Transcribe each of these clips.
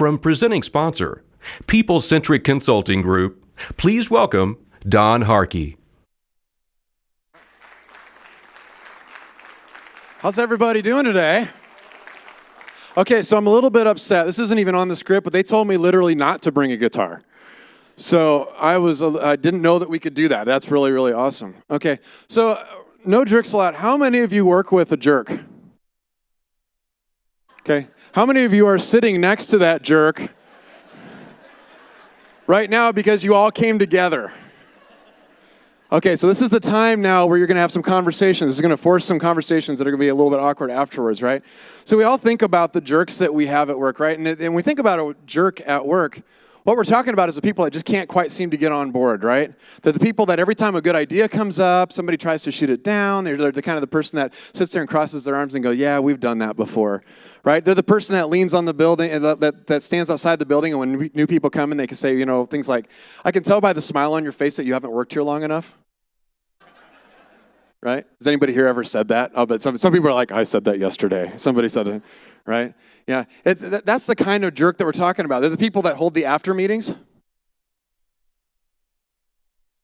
From presenting sponsor, People-Centric Consulting Group, please welcome Don Harkey. How's everybody doing today? Okay, so I'm a little bit upset. This isn't even on the script, but they told me literally not to bring a guitar. So I didn't know that we could do that. That's really, really awesome. Okay, so no jerks allowed. How many of you work with a jerk? Okay, how many of you are sitting next to that jerk right now because you all came together? Okay, so this is the time now where you're going to have some conversations. This is going to force some conversations that are going to be a little bit awkward afterwards, right? So we all think about the jerks that we have at work, right? And we think about a jerk at work. What we're talking about is the people that just can't quite seem to get on board, right? They're the people that every time a good idea comes up, somebody tries to shoot it down. They're the kind of the person that sits there and crosses their arms and go, yeah, we've done that before, right? They're the person that leans on the building, and that stands outside the building, and when new people come in, they can say, things like, I can tell by the smile on your face that you haven't worked here long enough. Right? Has anybody here ever said that? Oh, but some people are like, I said that yesterday. Somebody said it, right? Yeah, that's the kind of jerk that we're talking about. They're the people that hold the after meetings.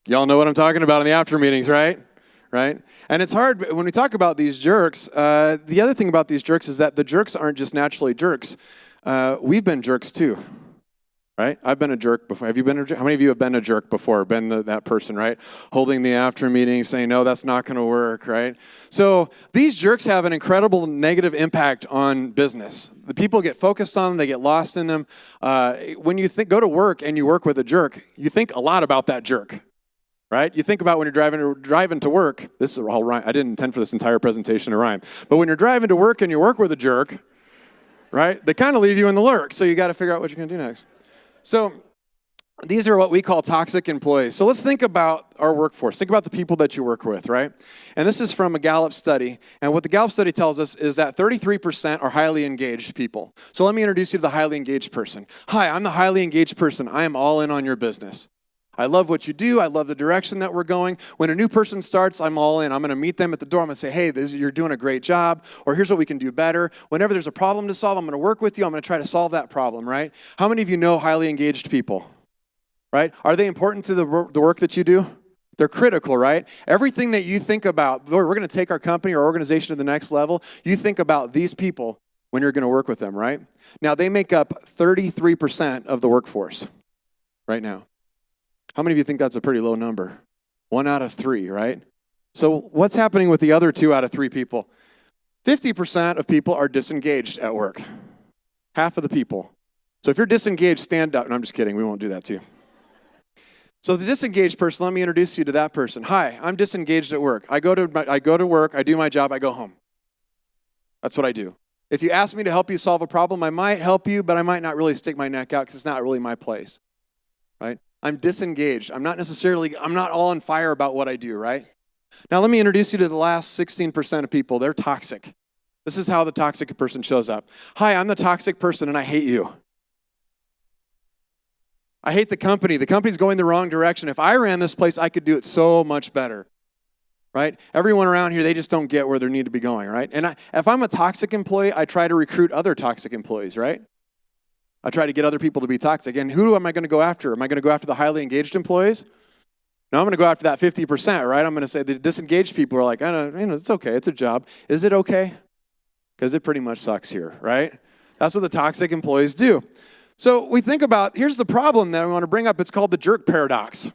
Y'all know what I'm talking about in the after meetings, right? Right? And it's hard when we talk about these jerks. The other thing about these jerks is that the jerks aren't just naturally jerks. We've been jerks too. Right? I've been a jerk before. Have you been a jerk? How many of you have been a jerk before? Been that person, right? Holding the after meeting, saying, no, that's not going to work, right? So these jerks have an incredible negative impact on business. The people get focused on them. They get lost in them. When you go to work and you work with a jerk, you think a lot about that jerk, right? You think about when you're driving to work. This is all rhyme. I didn't intend for this entire presentation to rhyme. But when you're driving to work and you work with a jerk, right, they kind of leave you in the lurk. So you got to figure out what you're going to do next. So these are what we call toxic employees. So let's think about our workforce. Think about the people that you work with, right? And this is from a Gallup study. And what the Gallup study tells us is that 33% are highly engaged people. So let me introduce you to the highly engaged person. Hi, I'm the highly engaged person. I am all in on your business. I love what you do. I love the direction that we're going. When a new person starts, I'm all in. I'm going to meet them at the door. I'm going to say, hey, you're doing a great job, or here's what we can do better. Whenever there's a problem to solve, I'm going to work with you. I'm going to try to solve that problem, right? How many of you know highly engaged people, right? Are they important to the work that you do? They're critical, right? Everything that you think about, we're going to take our company or organization to the next level, you think about these people when you're going to work with them, right? Now, they make up 33% of the workforce right now. How many of you think that's a pretty low number? 1 out of 3, right? So what's happening with the other 2 out of 3 people? 50% of people are disengaged at work. Half of the people. So if you're disengaged, stand up. No, I'm just kidding. We won't do that to you. So the disengaged person, let me introduce you to that person. Hi, I'm disengaged at work. I go to work, I do my job, I go home. That's what I do. If you ask me to help you solve a problem, I might help you, but I might not really stick my neck out because it's not really my place, right? I'm disengaged. I'm not all on fire about what I do, right? Now let me introduce you to the last 16% of people. They're toxic. This is how the toxic person shows up. Hi, I'm the toxic person and I hate you. I hate the company. The company's going the wrong direction. If I ran this place, I could do it so much better, right? Everyone around here, they just don't get where they need to be going, right? And if I'm a toxic employee, I try to recruit other toxic employees, right? I try to get other people to be toxic. And who am I going to go after? Am I going to go after the highly engaged employees? No, I'm going to go after that 50%, right? I'm going to say the disengaged people are like, I don't, it's okay. It's a job. Is it okay? Because it pretty much sucks here, right? That's what the toxic employees do. So we think about, here's the problem that I want to bring up. It's called the jerk paradox.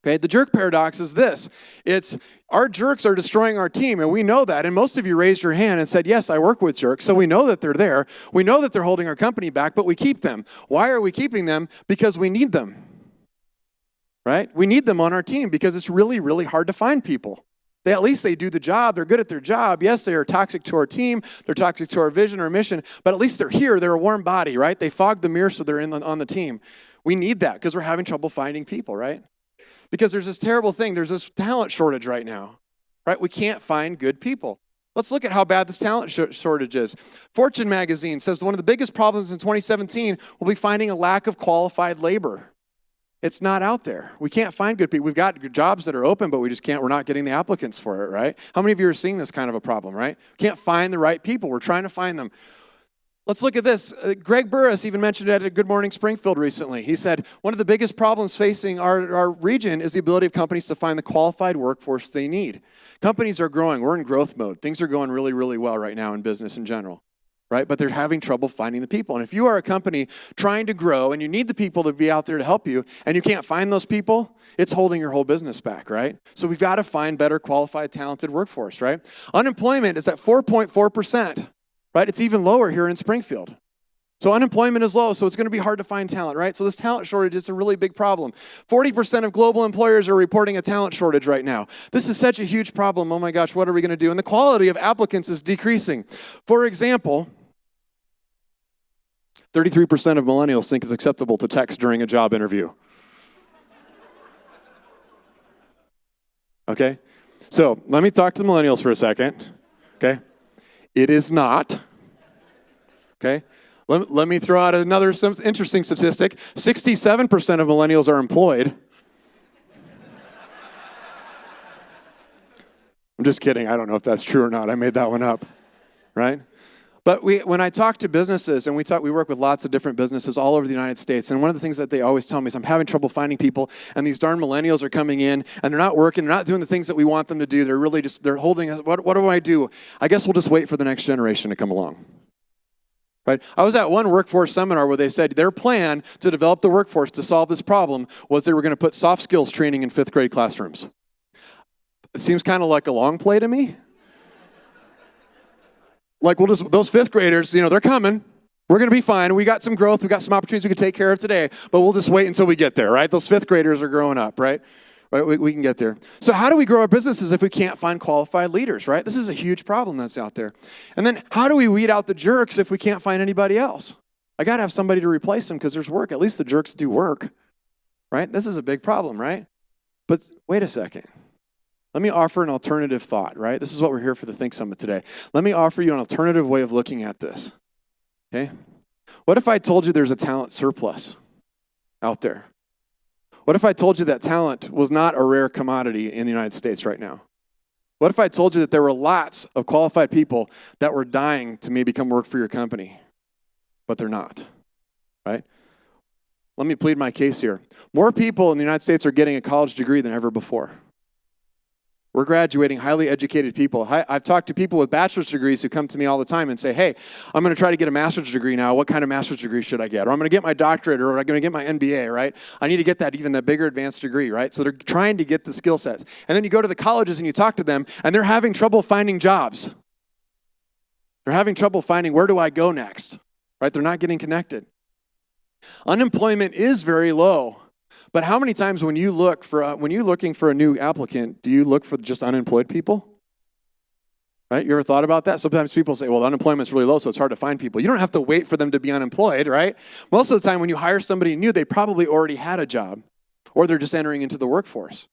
Okay, the jerk paradox is this. It's our jerks are destroying our team, and we know that. And most of you raised your hand and said, yes, I work with jerks. So we know that they're there. We know that they're holding our company back, but we keep them. Why are we keeping them? Because we need them, right? We need them on our team because it's really, really hard to find people. At least they do the job. They're good at their job. Yes, they are toxic to our team. They're toxic to our vision or mission, but at least they're here. They're a warm body, right? They fog the mirror so they're on the team. We need that because we're having trouble finding people, right? Because there's this terrible thing. There's this talent shortage right now, right? We can't find good people. Let's look at how bad this talent shortage is. Fortune magazine says one of the biggest problems in 2017 will be finding a lack of qualified labor. It's not out there. We can't find good people. We've got jobs that are open, but we're not getting the applicants for it, right? How many of you are seeing this kind of a problem, right? Can't find the right people. We're trying to find them. Let's look at this. Greg Burris even mentioned it at Good Morning Springfield recently. He said, one of the biggest problems facing our region is the ability of companies to find the qualified workforce they need. Companies are growing. We're in growth mode. Things are going really, really well right now in business in general, right? But they're having trouble finding the people. And if you are a company trying to grow and you need the people to be out there to help you and you can't find those people, it's holding your whole business back, right? So we've got to find better qualified, talented workforce, right? Unemployment is at 4.4%. Right? It's even lower here in Springfield. So unemployment is low, so it's going to be hard to find talent, right? So this talent shortage is a really big problem. 40% of global employers are reporting a talent shortage right now. This is such a huge problem. Oh my gosh, what are we going to do? And the quality of applicants is decreasing. For example, 33% of millennials think it's acceptable to text during a job interview. Okay? So let me talk to the millennials for a second. Okay? It is not. Okay? Let me throw out another interesting statistic. 67% of millennials are employed. I'm just kidding. I don't know if that's true or not. I made that one up. Right? But when I talk to businesses, and we work with lots of different businesses all over the United States, and one of the things that they always tell me is I'm having trouble finding people, and these darn millennials are coming in, and they're not working, they're not doing the things that we want them to do. They're really they're holding us. What do I do? I guess we'll just wait for the next generation to come along. Right? I was at one workforce seminar where they said their plan to develop the workforce to solve this problem was they were going to put soft skills training in 5th grade classrooms. It seems kind of like a long play to me. Like, those 5th graders, they're coming. We're going to be fine. We got some growth. We got some opportunities we can take care of today, but we'll just wait until we get there, right? Those 5th graders are growing up, right? We can get there. So how do we grow our businesses if we can't find qualified leaders, right? This is a huge problem that's out there. And then how do we weed out the jerks if we can't find anybody else? I got to have somebody to replace them because there's work. At least the jerks do work, right? This is a big problem, right? But wait a second. Let me offer an alternative thought, right? This is what we're here for the Think Summit today. Let me offer you an alternative way of looking at this, okay? What if I told you there's a talent surplus out there? What if I told you that talent was not a rare commodity in the United States right now? What if I told you that there were lots of qualified people that were dying to maybe come work for your company, but they're not, right? Let me plead my case here. More people in the United States are getting a college degree than ever before. We're graduating highly educated people. I've talked to people with bachelor's degrees who come to me all the time and say, hey, I'm going to try to get a master's degree now. What kind of master's degree should I get? Or I'm going to get my doctorate, or I'm going to get my MBA, right? I need to get that bigger advanced degree, right? So they're trying to get the skill sets. And then you go to the colleges and you talk to them, and they're having trouble finding jobs. They're having trouble finding, where do I go next? Right? They're not getting connected. Unemployment is very low. But how many times when you're looking for a new applicant, do you look for just unemployed people? Right? You ever thought about that? Sometimes people say, well, unemployment's really low, so it's hard to find people. You don't have to wait for them to be unemployed, right? Most of the time when you hire somebody new, they probably already had a job, or they're just entering into the workforce,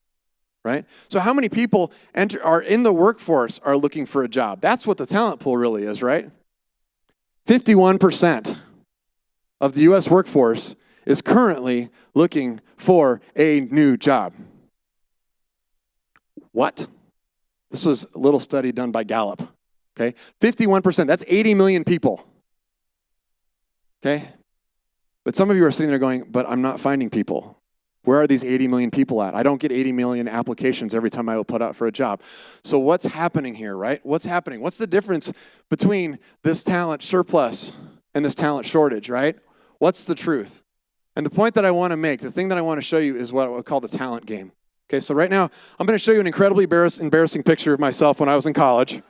right? So how many people are in the workforce are looking for a job? That's what the talent pool really is, right? 51% of the U.S. workforce is currently looking for a new job. What? This was a little study done by Gallup, okay? 51%, that's 80 million people, okay? But some of you are sitting there going, but I'm not finding people. Where are these 80 million people at? I don't get 80 million applications every time I will put out for a job. So what's happening here, right? What's happening? What's the difference between this talent surplus and this talent shortage, right? What's the truth? And the point that I want to make, the thing that I want to show you is what I would call the talent game. Okay, so right now, I'm going to show you an incredibly embarrassing picture of myself when I was in college.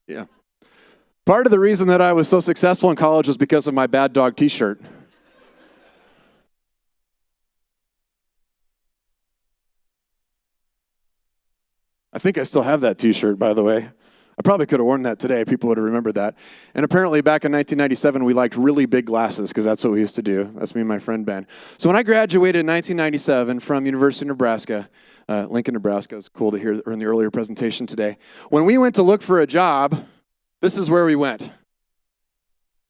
Yeah. Part of the reason that I was so successful in college was because of my Bad Dog t-shirt. I think I still have that t-shirt, by the way. I probably could have worn that today. People would have remembered that. And apparently back in 1997, we liked really big glasses because that's what we used to do. That's me and my friend Ben. So when I graduated in 1997 from University of Nebraska, Lincoln, Nebraska, it was cool to hear in the earlier presentation today. When we went to look for a job, this is where we went.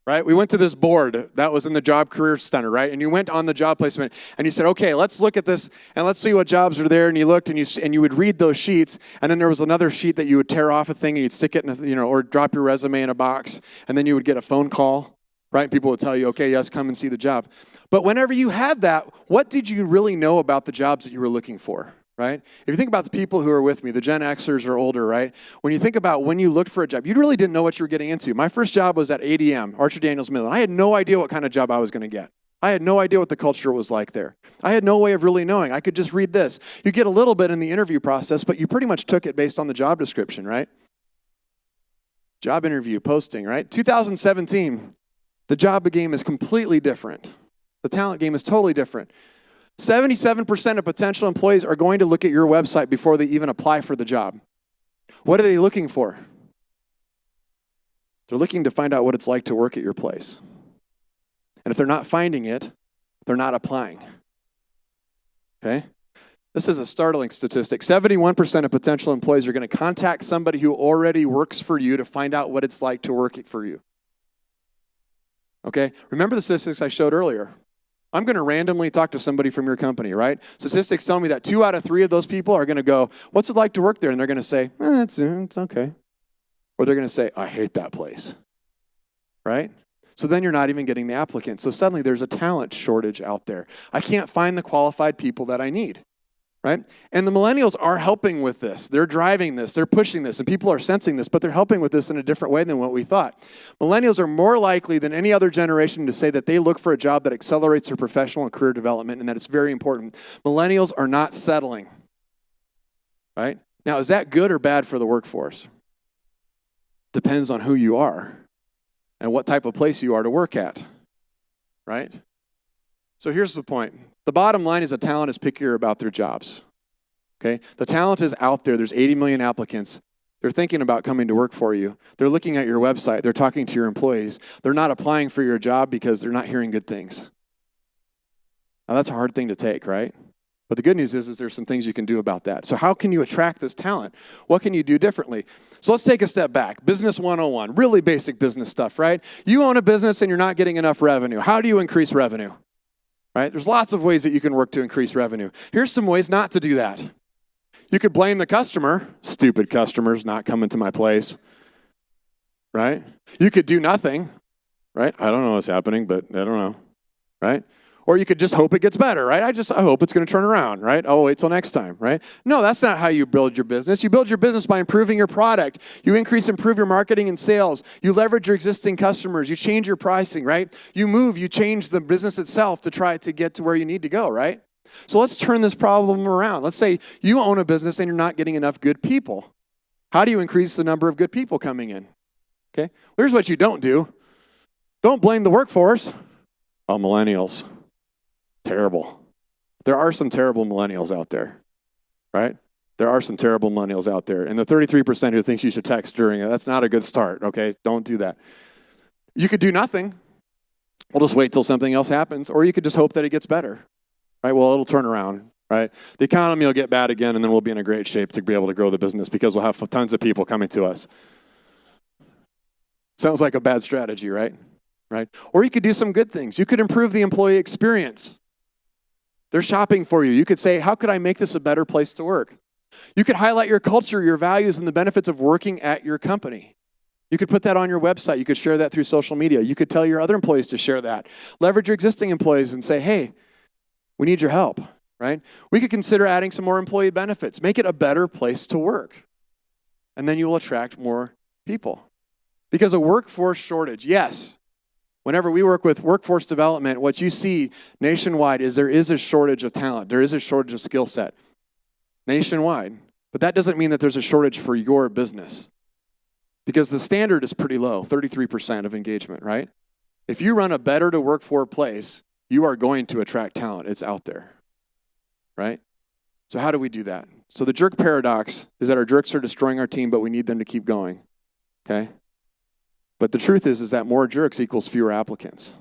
right? We went to this board that was in the Job Career Center, right? And you went on the job placement and you said, okay, let's look at this and let's see what jobs are there. And you looked and you would read those sheets. And then there was another sheet that you would tear off a thing and you'd stick it in or drop your resume in a box. And then you would get a phone call, right? People would tell you, okay, yes, come and see the job. But whenever you had that, what did you really know about the jobs that you were looking for? Right? If you think about the people who are with me, the Gen Xers or older, right? When you think about when you looked for a job, you really didn't know what you were getting into. My first job was at ADM, Archer Daniels Midland. I had no idea what kind of job I was going to get. I had no idea what the culture was like there. I had no way of really knowing. I could just read this. You get a little bit in the interview process, but you pretty much took it based on the job description, right? Job interview, posting, right? 2017, the job game is completely different. The talent game is totally different. 77% of potential employees are going to look at your website before they even apply for the job. What are they looking for? They're looking to find out what it's like to work at your place. And if they're not finding it, they're not applying. Okay? This is a startling statistic. 71% of potential employees are going to contact somebody who already works for you to find out what it's like to work for you. Okay? Remember the statistics I showed earlier. I'm going to randomly talk to somebody from your company, right? Statistics tell me that 2 out of 3 of those people are going to go, what's it like to work there? And they're going to say, it's okay. Or they're going to say, I hate that place, right? So then you're not even getting the applicant. So suddenly there's a talent shortage out there. I can't find the qualified people that I need, right? And the millennials are helping with this. They're driving this. They're pushing this. And people are sensing this, but they're helping with this in a different way than what we thought. Millennials are more likely than any other generation to say that they look for a job that accelerates their professional and career development and that it's very important. Millennials are not settling, right? Now, is that good or bad for the workforce? Depends on who you are and what type of place you are to work at, right? So here's the point. The bottom line is that talent is pickier about their jobs, okay? The talent is out there. There's 80 million applicants. They're thinking about coming to work for you. They're looking at your website. They're talking to your employees. They're not applying for your job because they're not hearing good things. Now, that's a hard thing to take, right? But the good news is there's some things you can do about that. So how can you attract this talent? What can you do differently? So let's take a step back. Business 101, really basic business stuff, right? You own a business and you're not getting enough revenue. How do you increase revenue? Right? There's lots of ways that you can work to increase revenue. Here's some ways not to do that. You could blame the customer. Stupid customers not coming to my place. Right? You could do nothing. Right? I don't know what's happening, but I don't know. Right? Or you could just hope it gets better, right? I hope it's going to turn around, right? I'll wait till next time, right? No, that's not how you build your business. You build your business by improving your product. You improve your marketing and sales. You leverage your existing customers. You change your pricing, right? You change the business itself to try to get to where you need to go, right? So let's turn this problem around. Let's say you own a business and you're not getting enough good people. How do you increase the number of good people coming in? Okay? Here's what you don't do. Don't blame the workforce. Oh, millennials. Terrible. There are some terrible millennials out there, right? There are some terrible millennials out there. And the 33% who thinks you should text during it, that's not a good start, okay? Don't do that. You could do nothing. We'll just wait till something else happens. Or you could just hope that it gets better, right? Well, it'll turn around, right? The economy will get bad again, and then we'll be in a great shape to be able to grow the business because we'll have tons of people coming to us. Sounds like a bad strategy, right? Right? Or you could do some good things. You could improve the employee experience. They're shopping for you. You could say, how could I make this a better place to work? You could highlight your culture, your values, and the benefits of working at your company. You could put that on your website. You could share that through social media. You could tell your other employees to share that. Leverage your existing employees and say, hey, we need your help, right? We could consider adding some more employee benefits. Make it a better place to work. And then you will attract more people. Because a workforce shortage, yes. Whenever we work with workforce development, what you see nationwide is there is a shortage of talent. There is a shortage of skill set nationwide. But that doesn't mean that there's a shortage for your business. Because the standard is pretty low, 33% of engagement, right? If you run a better to work for place, you are going to attract talent. It's out there, right? So how do we do that? So the jerk paradox is that our jerks are destroying our team, but we need them to keep going, okay? But the truth is that more jerks equals fewer applicants.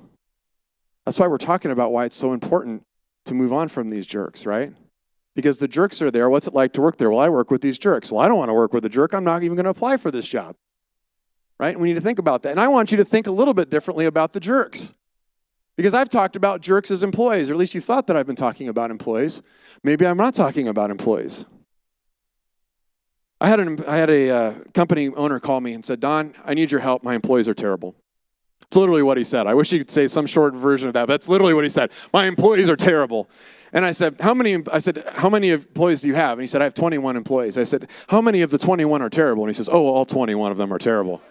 That's why we're talking about why it's so important to move on from these jerks, right? Because the jerks are there. What's it like to work there? Well, I work with these jerks. Well, I don't want to work with a jerk. I'm not even going to apply for this job, right? We need to think about that. And I want you to think a little bit differently about the jerks. Because I've talked about jerks as employees, or at least you thought that I've been talking about employees. Maybe I'm not talking about employees. I had a company owner call me and said, Don, I need your help. My employees are terrible. It's literally what he said. I wish he could say some short version of that, but that's literally what he said. My employees are terrible. And I said, how many employees do you have? And he said, I have 21 employees. I said, how many of the 21 are terrible? And he says, oh, all 21 of them are terrible.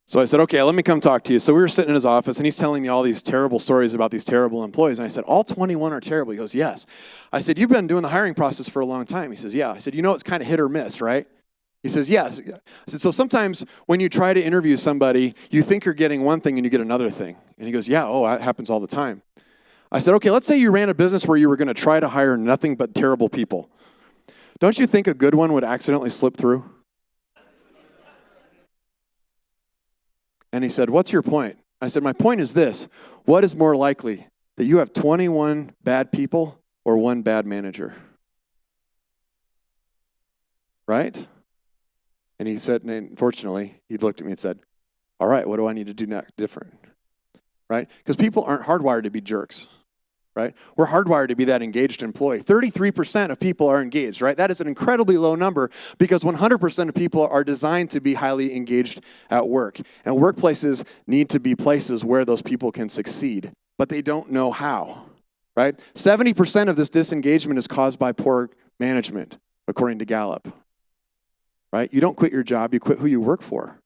So I said, okay, let me come talk to you. So we were sitting in his office, and he's telling me all these terrible stories about these terrible employees. And I said, all 21 are terrible? He goes, yes. I said, you've been doing the hiring process for a long time. He says, yeah. I said, you know, it's kind of hit or miss, right? He says, yes. I said, so sometimes when you try to interview somebody, you think you're getting one thing and you get another thing. And he goes, yeah, that happens all the time. I said, okay, let's say you ran a business where you were going to try to hire nothing but terrible people. Don't you think a good one would accidentally slip through? And he said, what's your point? I said, my point is this. What is more likely, that you have 21 bad people or one bad manager? Right? And he said, and unfortunately, he looked at me and said, all right, what do I need to do next different? Right? Because people aren't hardwired to be jerks. Right? We're hardwired to be that engaged employee. 33% of people are engaged, right? That is an incredibly low number because 100% of people are designed to be highly engaged at work. And workplaces need to be places where those people can succeed, but they don't know how, right? 70% of this disengagement is caused by poor management, according to Gallup, right? You don't quit your job, you quit who you work for,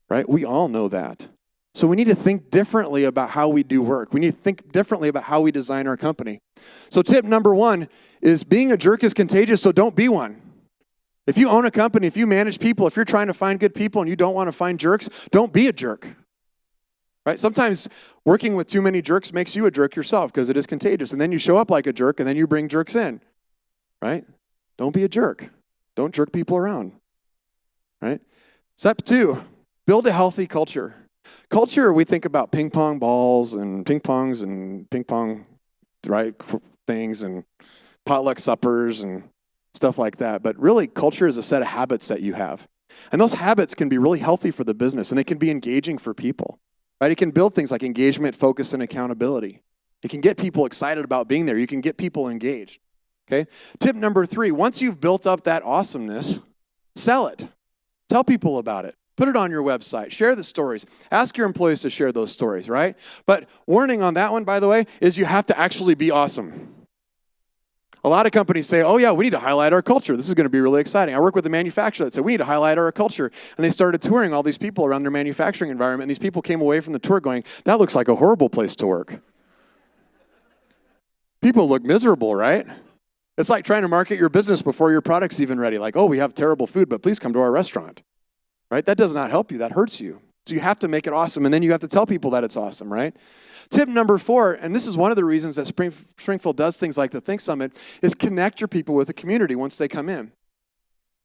right? We all know that. So we need to think differently about how we do work. We need to think differently about how we design our company. So tip number 1 is being a jerk is contagious, so don't be one. If you own a company, if you manage people, if you're trying to find good people and you don't want to find jerks, don't be a jerk. Right? Sometimes working with too many jerks makes you a jerk yourself because it is contagious. And then you show up like a jerk and then you bring jerks in. Right? Don't be a jerk. Don't jerk people around. Right? Step 2, build a healthy culture. Culture, we think about ping pong balls and ping pong, right, things and potluck suppers and stuff like that. But really, culture is a set of habits that you have. And those habits can be really healthy for the business, and they can be engaging for people, right? It can build things like engagement, focus, and accountability. It can get people excited about being there. You can get people engaged, okay? Tip number 3, once you've built up that awesomeness, sell it. Tell people about it. Put it on your website. Share the stories. Ask your employees to share those stories, right? But warning on that one, by the way, is you have to actually be awesome. A lot of companies say, oh yeah, we need to highlight our culture. This is going to be really exciting. I work with a manufacturer that said, we need to highlight our culture. And they started touring all these people around their manufacturing environment. And these people came away from the tour going, that looks like a horrible place to work. People look miserable, right? It's like trying to market your business before your product's even ready. Like, oh, we have terrible food, but please come to our restaurant. Right? That does not help you. That hurts you. So you have to make it awesome, and then you have to tell people that it's awesome, right? Tip number 4, and this is one of the reasons that Springfield does things like the Think Summit, is connect your people with the community once they come in,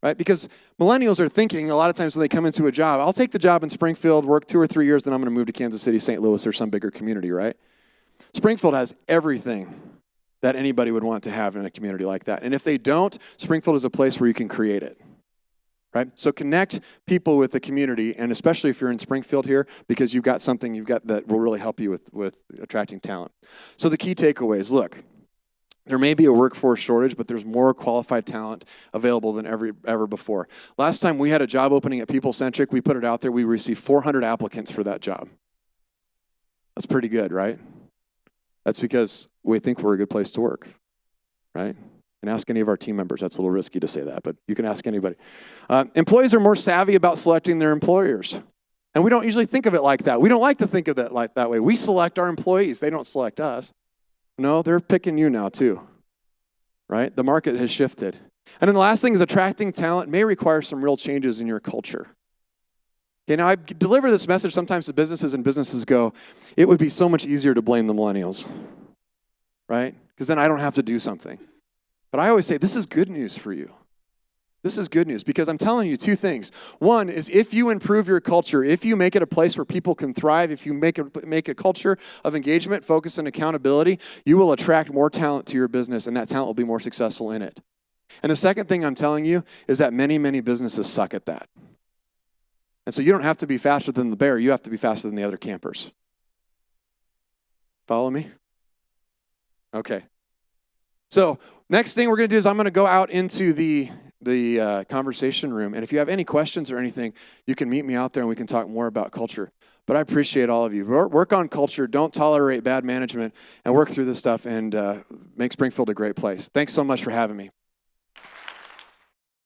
right? Because millennials are thinking a lot of times when they come into a job, I'll take the job in Springfield, work 2 or 3 years, then I'm going to move to Kansas City, St. Louis, or some bigger community, right? Springfield has everything that anybody would want to have in a community like that. And if they don't, Springfield is a place where you can create it. Right? So connect people with the community, and especially if you're in Springfield here, because you've got something that will really help you with attracting talent. So the key takeaways, look, there may be a workforce shortage, but there's more qualified talent available than ever before. Last time we had a job opening at People-Centric, we put it out there, we received 400 applicants for that job. That's pretty good, right? That's because we think we're a good place to work, right? And ask any of our team members. That's a little risky to say that, but you can ask anybody. Employees are more savvy about selecting their employers. And we don't usually think of it like that. We don't like to think of it like that way. We select our employees. They don't select us. No, they're picking you now too, right? The market has shifted. And then the last thing is attracting talent may require some real changes in your culture. Okay, now I deliver this message sometimes to businesses, and businesses go, it would be so much easier to blame the millennials, right? Because then I don't have to do something. But I always say, this is good news for you. This is good news because I'm telling you 2 things. One is if you improve your culture, if you make it a place where people can thrive, if you make a culture of engagement, focus, and accountability, you will attract more talent to your business, and that talent will be more successful in it. And the second thing I'm telling you is that many, many businesses suck at that. And so you don't have to be faster than the bear. You have to be faster than the other campers. Follow me? Okay. So next thing we're going to do is I'm going to go out into the conversation room. And if you have any questions or anything, you can meet me out there and we can talk more about culture. But I appreciate all of you. Work on culture. Don't tolerate bad management and work through this stuff and make Springfield a great place. Thanks so much for having me.